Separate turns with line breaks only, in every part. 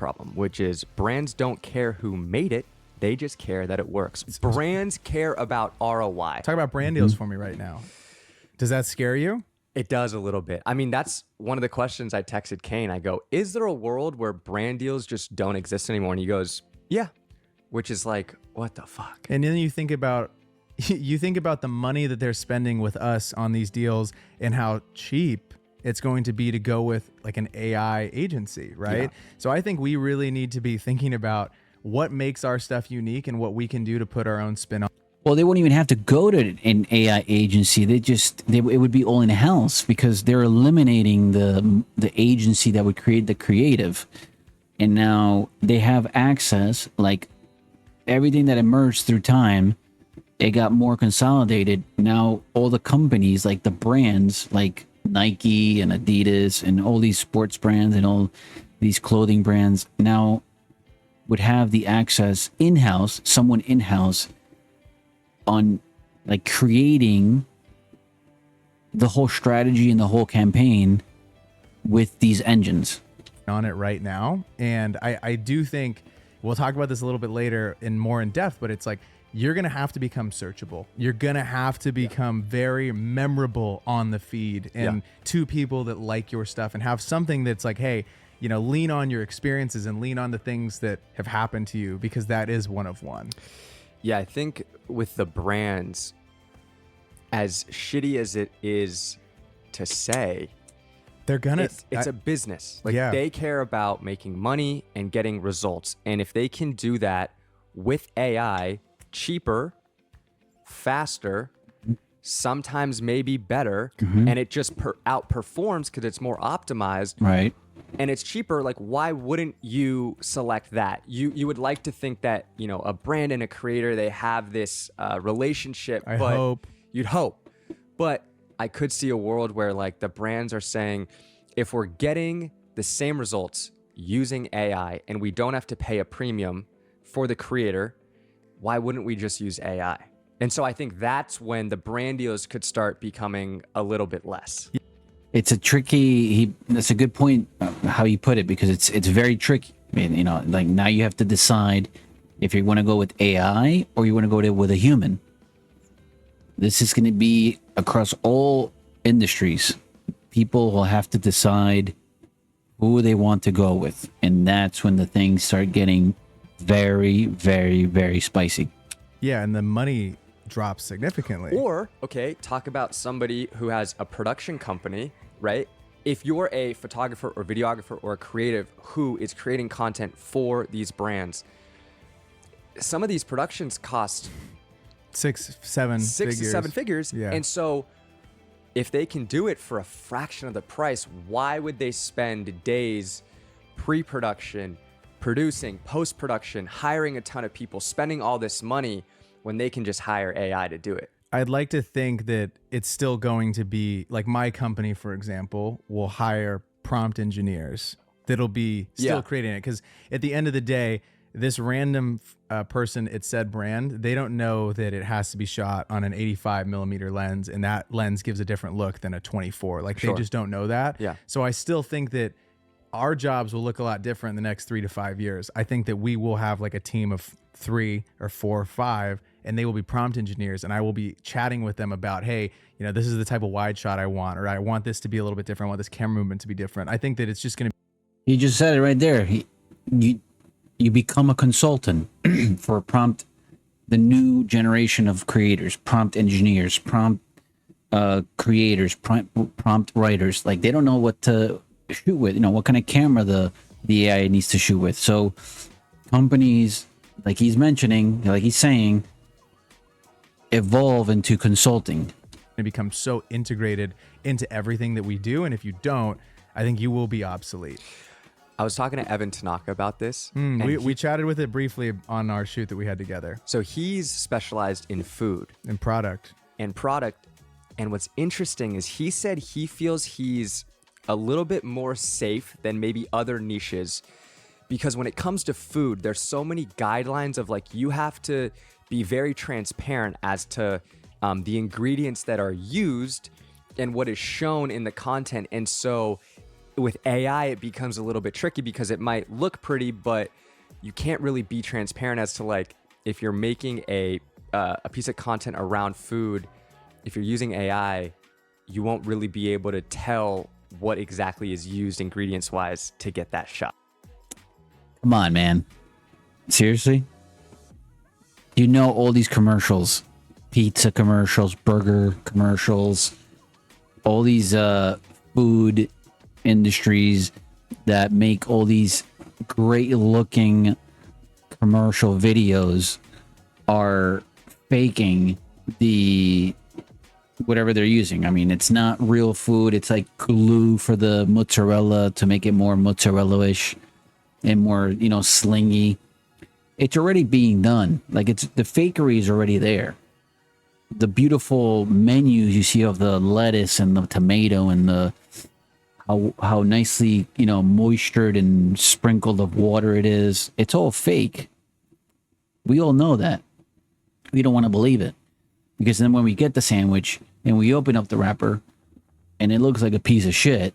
problem, which is brands don't care who made it. They just care that it works. Brands care about ROI.
Talk about brand deals for me right now. Does that scare you?
It does a little bit. I mean, that's one of the questions I texted Kane. I go, is there a world where brand deals just don't exist anymore? And he goes, yeah, which is like, what the fuck?
And then you think about the money that they're spending with us on these deals and how cheap it's going to be to go with like an AI agency, right?
Yeah.
So I think we really need to be thinking about what makes our stuff unique and what we can do to put our own spin on.
Well, they won't even have to go to an AI agency. It would be all in house because they're eliminating the agency that would create the creative, and now they have access. Like everything that emerged through time, it got more consolidated. Now all the companies, like the brands, like Nike and Adidas and all these sports brands and all these clothing brands, now would have the access in-house, someone in-house, on like creating the whole strategy and the whole campaign with these engines
on it right now. And I do think we'll talk about this a little bit later in more in depth, but it's like you're going to have to become searchable. You're going to have to become very memorable on the feed and to people that like your stuff, and have something that's like, hey, you know, lean on your experiences and lean on the things that have happened to you, because that is one of one.
Yeah, I think with the brands, as shitty as it is to say,
they're gonna.
It's a business. Like they care about making money and getting results, and if they can do that with AI, cheaper, faster, sometimes maybe better, and it just outperforms because it's more optimized.
right?
And it's cheaper, like why wouldn't you select that? You would like to think that, you know, a brand and a creator, they have this relationship. You'd hope. But I could see a world where like the brands are saying, if we're getting the same results using AI and we don't have to pay a premium for the creator, why wouldn't we just use AI? And so I think that's when the brand deals could start becoming a little bit less.
It's a tricky. That's a good point how you put it, because it's very tricky. I mean, you know, like now you have to decide if you want to go with AI or you want to go with a human. This is going to be across all industries. People will have to decide who they want to go with, and that's when the things start getting very, very, very spicy.
Yeah, and the money drops significantly.
Or, okay, talk about somebody who has a production company, right? If you're a photographer or videographer or a creative who is creating content for these brands, some of these productions cost
six to seven
figures.
Yeah.
And so if they can do it for a fraction of the price, why would they spend days pre-production, producing, post-production, hiring a ton of people, spending all this money when they can just hire AI to do it?
I'd like to think that it's still going to be like my company, for example, will hire prompt engineers that'll be still creating it. Because at the end of the day, this random person at said brand, they don't know that it has to be shot on an 85 millimeter lens, and that lens gives a different look than a 24. Like they just don't know that.
Yeah.
So I still think that our jobs will look a lot different in the next 3 to 5 years. I think that we will have like a team of 3 or 4 or 5, and they will be prompt engineers, and I will be chatting with them about, hey, you know, this is the type of wide shot I want, or I want this to be a little bit different. I want this camera movement to be different. I think that it's just going to
You just said it right there. You become a consultant for the new generation of creators, prompt engineers, prompt creators, prompt writers. Like they don't know what to shoot with, you know, what kind of camera the AI needs to shoot with. So companies, like he's mentioning, like he's saying, evolve into consulting.
become so integrated into everything that we do. And if you don't, I think you will be obsolete.
I was talking to Evan Tanaka about this.
We chatted with it briefly on our shoot that we had together.
So he's specialized in food
and product.
And what's interesting is he said he feels he's a little bit more safe than maybe other niches, because when it comes to food, there's so many guidelines of like, you have to be very transparent as to the ingredients that are used and what is shown in the content. And so with AI, it becomes a little bit tricky because it might look pretty, but you can't really be transparent as to like if you're making a piece of content around food. If you're using AI, you won't really be able to tell what exactly is used ingredients wise to get that shot.
Come on, man. Seriously? You know all these commercials, pizza commercials, burger commercials, all these food industries that make all these great looking commercial videos are faking the whatever they're using. I mean, it's not real food. It's like glue for the mozzarella to make it more mozzarella-ish and more, you know, slingy. It's already being done. Like, it's the fakery is already there. The beautiful menus you see of the lettuce and the tomato and the how nicely, you know, moistured and sprinkled of water it is. It's all fake. We all know that. We don't want to believe it. Because then when we get the sandwich and we open up the wrapper and it looks like a piece of shit,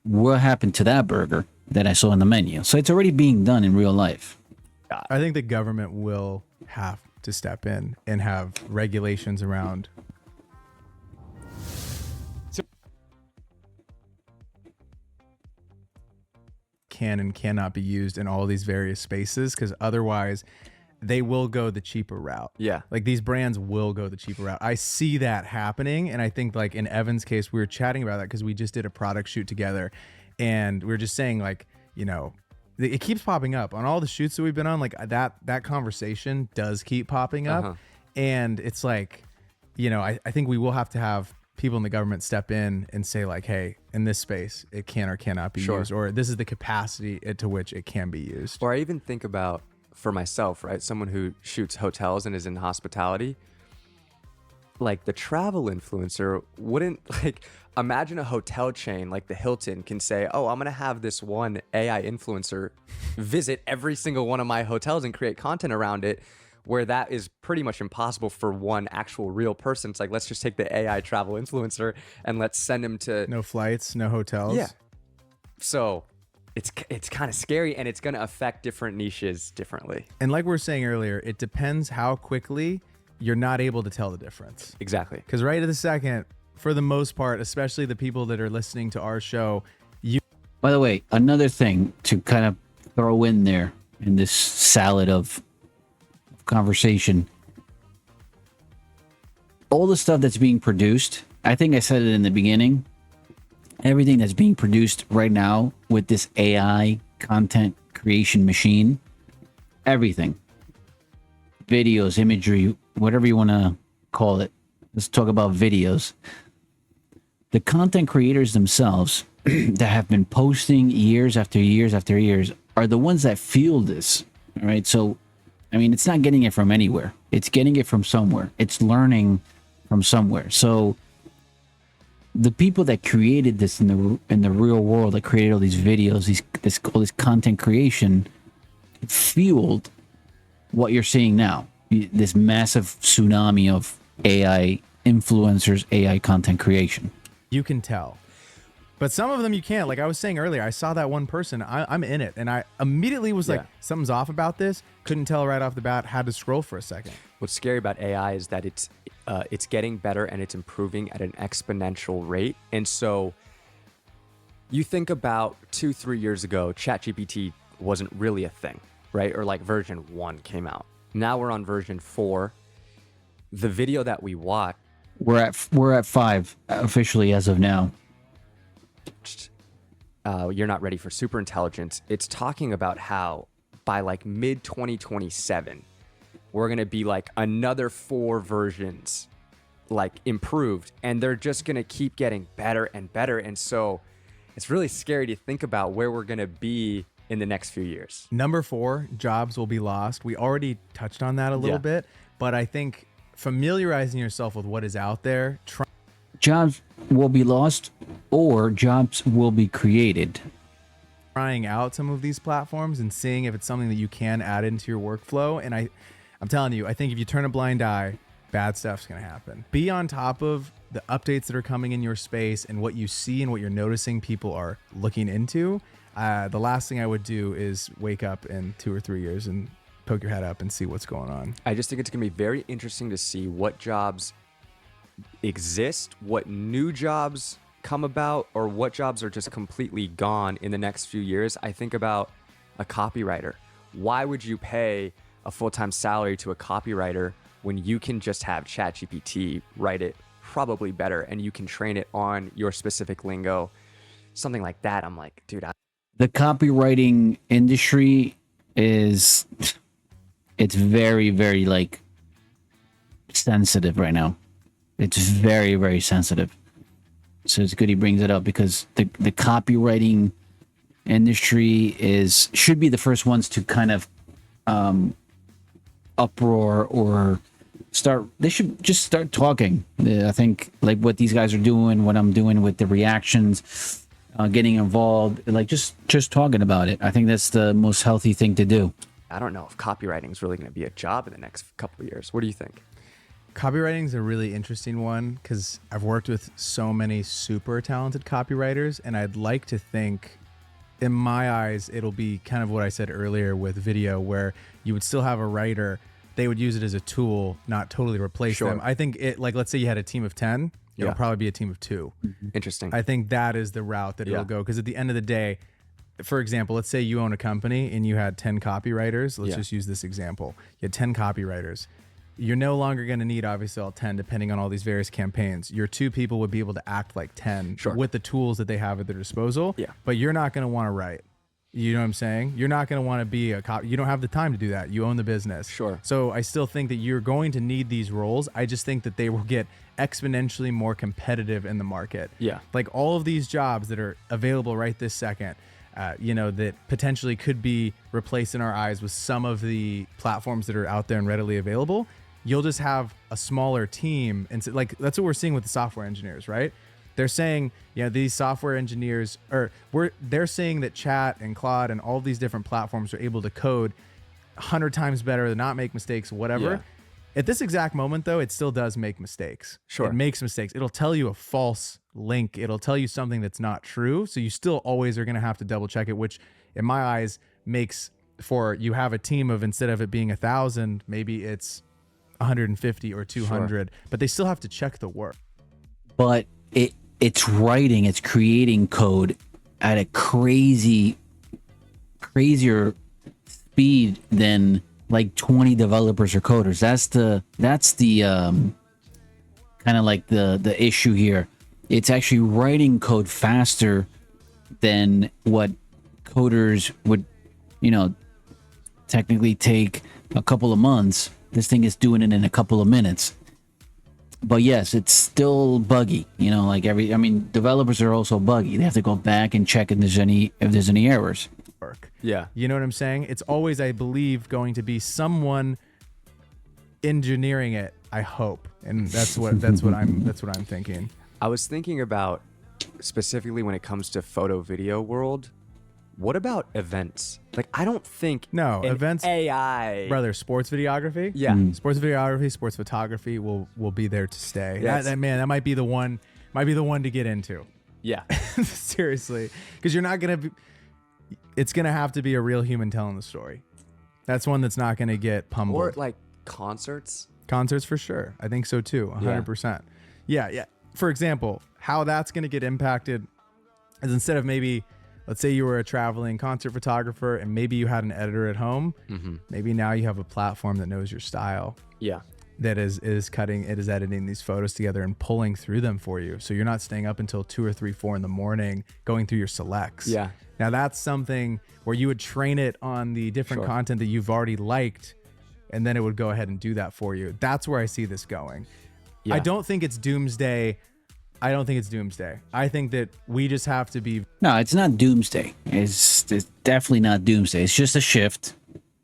what happened to that burger that I saw on the menu? So it's already being done in real life.
I think the government will have to step in and have regulations around can and cannot be used in all these various spaces, because otherwise they will go the cheaper route.
Yeah.
Like, these brands will go the cheaper route. I see that happening. And I think, like, in Evan's case, we were chatting about that because we just did a product shoot together, and we were just saying, like, you know, it keeps popping up on all the shoots that we've been on. Like, that conversation does keep popping up. And it's like, you know, I think we will have to have people in the government step in and say, like, hey, in this space, it can or cannot be used, or this is the capacity to which it can be used.
Or I even think about, for myself, right? Someone who shoots hotels and is in hospitality, like the travel influencer wouldn't, like, imagine a hotel chain like the Hilton can say, oh, I'm going to have this one AI influencer visit every single one of my hotels and create content around it, where that is pretty much impossible for one actual real person. It's like, let's just take the AI travel influencer and let's send him to...
No flights, no hotels.
Yeah. So it's kind of scary, and it's going to affect different niches differently.
And like we were saying earlier, it depends how quickly you're not able to tell the difference.
Exactly.
Because right at the second, for the most part, especially the people that are listening to our show,
By the way, another thing to kind of throw in there in this salad of conversation, all the stuff that's being produced, I think I said it in the beginning, everything that's being produced right now with this AI content creation machine, everything, videos, imagery, whatever you want to call it. Let's talk about videos. The content creators themselves that have been posting years after years after years are the ones that fuel this. All right. So, I mean, it's not getting it from anywhere. It's getting it from somewhere. It's learning from somewhere. So the people that created this in the real world, that created all these videos, all this content creation, fueled what you're seeing now. This massive tsunami of AI influencers, AI content creation.
you can tell. But some of them you can't. Like I was saying earlier, I saw that one person. I'm in it. And I immediately was like, something's off about this. Couldn't tell right off the bat. Had to scroll for a second.
What's scary about AI is that it's getting better and it's improving at an exponential rate. And so you think about 2-3 years ago, ChatGPT wasn't really a thing, right? Or like version 1 came out. Now we're on version 4. The video that we watch,
we're at 5 officially as of now.
You're Not Ready for Superintelligence. It's talking about how by like mid 2027, we're going to be like another 4 versions like improved, and they're just going to keep getting better and better. And so it's really scary to think about where we're going to be in the next few years.
Number 4, jobs will be lost. We already touched on that a little bit, but I think familiarizing yourself with what is out there,
jobs will be lost or jobs will be created.
Trying out some of these platforms and seeing if it's something that you can add into your workflow. And I'm telling you, I think if you turn a blind eye, bad stuff's going to happen. Be on top of the updates that are coming in your space and what you see and what you're noticing people are looking into. The last thing I would do is wake up in 2 or 3 years and poke your head up and see what's going on.
I just think it's going to be very interesting to see what jobs exist, what new jobs come about, or what jobs are just completely gone in the next few years. I think about a copywriter. Why would you pay a full-time salary to a copywriter when you can just have ChatGPT write it probably better and you can train it on your specific lingo, something like that? I'm like, dude,
the copywriting industry it's very, very like sensitive right now. It's very, very sensitive. So it's good he brings it up, because the copywriting industry should be the first ones to kind of uproar or start. They should just start talking. I think like what these guys are doing, what I'm doing with the reactions, getting involved, like just talking about it. I think that's the most healthy thing to do.
I don't know if copywriting is really going to be a job in the next couple of years. What do you think?
Copywriting is a really interesting one because I've worked with so many super talented copywriters, and I'd like to think, in my eyes, it'll be kind of what I said earlier with video, where you would still have a writer. They would use it as a tool, not totally replace them. I think it, like, let's say you had a team of 10, it'll probably be a team of 2.
Interesting.
I think that is the route that it'll go, because at the end of the day, for example, let's say you own a company and you had 10 copywriters. Let's just use this example. You had 10 copywriters. You're no longer going to need, obviously, all 10, depending on all these various campaigns. Your 2 people would be able to act like 10 with the tools that they have at their disposal. But you're not going to want to write. You know what I'm saying? You're not going to want to be a cop. You don't have the time to do that. You own the business. So I still think that you're going to need these roles. I just think that they will get exponentially more competitive in the market. Like all of these jobs that are available right this second, that potentially could be replaced in our eyes with some of the platforms that are out there and readily available. You'll just have a smaller team. And so, like, that's what we're seeing with the software engineers, right? They're saying, these software engineers they're saying that Chat and Claude and all these different platforms are able to code 100 times better, to not make mistakes, whatever. At this exact moment, though, it still does make mistakes. It makes mistakes. It'll tell you a false link. It'll tell you something that's not true. So you still always are going to have to double check it, which in my eyes makes for you have a team of, instead of it being 1,000, maybe it's 150 or 200, but they still have to check the work.
But it's creating code at a crazier speed than like 20 developers or coders. That's the kind of like the issue here. It's actually writing code faster than what coders would, technically take a couple of months. This thing is doing it in a couple of minutes. But yes, it's still buggy. Developers are also buggy. They have to go back and check if there's any errors.
You know what I'm saying? It's always, I believe, going to be someone engineering it, I hope. And that's what I'm thinking.
I was thinking about, specifically when it comes to photo video world, what about events? Like, I don't think
events,
AI,
brother, sports videography. Sports videography, sports photography will be there to stay. That might be the one to get into. Seriously, because you're not gonna be, it's gonna have to be a real human telling the story. That's one that's not gonna get pummeled.
Or like concerts
for sure. I think so too. 100%. Yeah. For example, how that's gonna get impacted is, instead of maybe, let's say you were a traveling concert photographer and maybe you had an editor at home. Maybe now you have a platform that knows your style. That is editing these photos together and pulling through them for you. So you're not staying up until 2 or 3, 4 in the morning going through your selects. Now that's something where you would train it on the different content that you've already liked, and then it would go ahead and do that for you. That's where I see this going. I don't think it's doomsday. I think that we just have to be...
No, it's not doomsday. It's definitely not doomsday. It's just a shift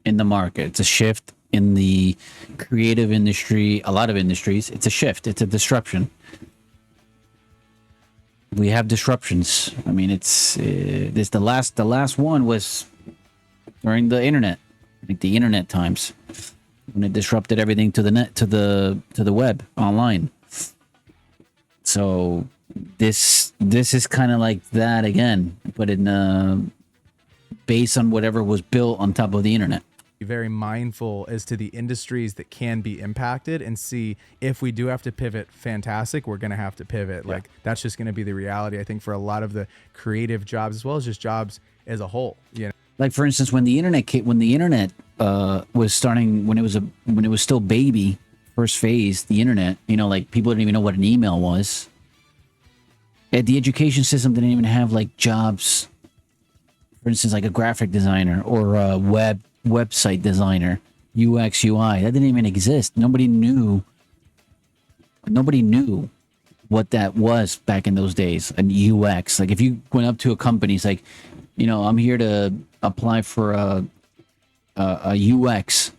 in the market. It's a shift in the creative industry. A lot of industries. It's a shift. It's a disruption. We have disruptions. I mean, it's the last one was during the internet, like the internet times. when it disrupted everything to the net, to the web online. So this is kind of like that again, but in based on whatever was built on top of the internet.
Be very mindful as to the industries that can be impacted, and see if we do have to pivot. Fantastic, we're going to have to pivot.
Yeah.
Like that's just going to be the reality, I think, for a lot of the creative jobs as well as just jobs as a whole. You know,
Like for instance, when the internet was starting, when it was still baby, first phase, the internet, you know, like people didn't even know what an email was. The education system didn't even have like jobs. For instance, like a graphic designer or a website designer, UX, UI, that didn't even exist. Nobody knew what that was back in those days. An UX, like if you went up to a company, it's like, you know, I'm here to apply for a UX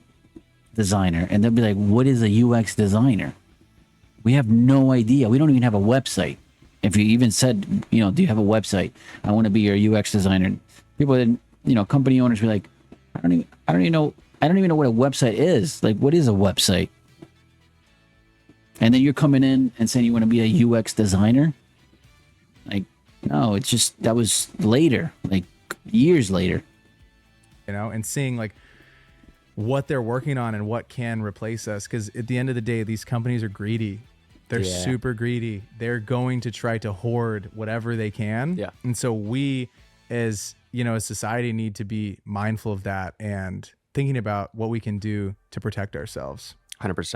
designer, and they'll be like, what is a UX designer? We have no idea. We don't even have a website. If you even said, you know, do you have a website? I want to be your UX designer. People didn't, you know, company owners be like, I don't even know what a website is. Like, what is a website? And then you're coming in and saying you want to be a UX designer. Like, no, it's just, that was later, like years later.
you know, and seeing like what they're working on and what can replace us. Because at the end of the day, these companies are greedy. They're super greedy. They're going to try to hoard whatever they can.
Yeah.
And so we, as you know, as society, need to be mindful of that and thinking about what we can do to protect ourselves.
100%.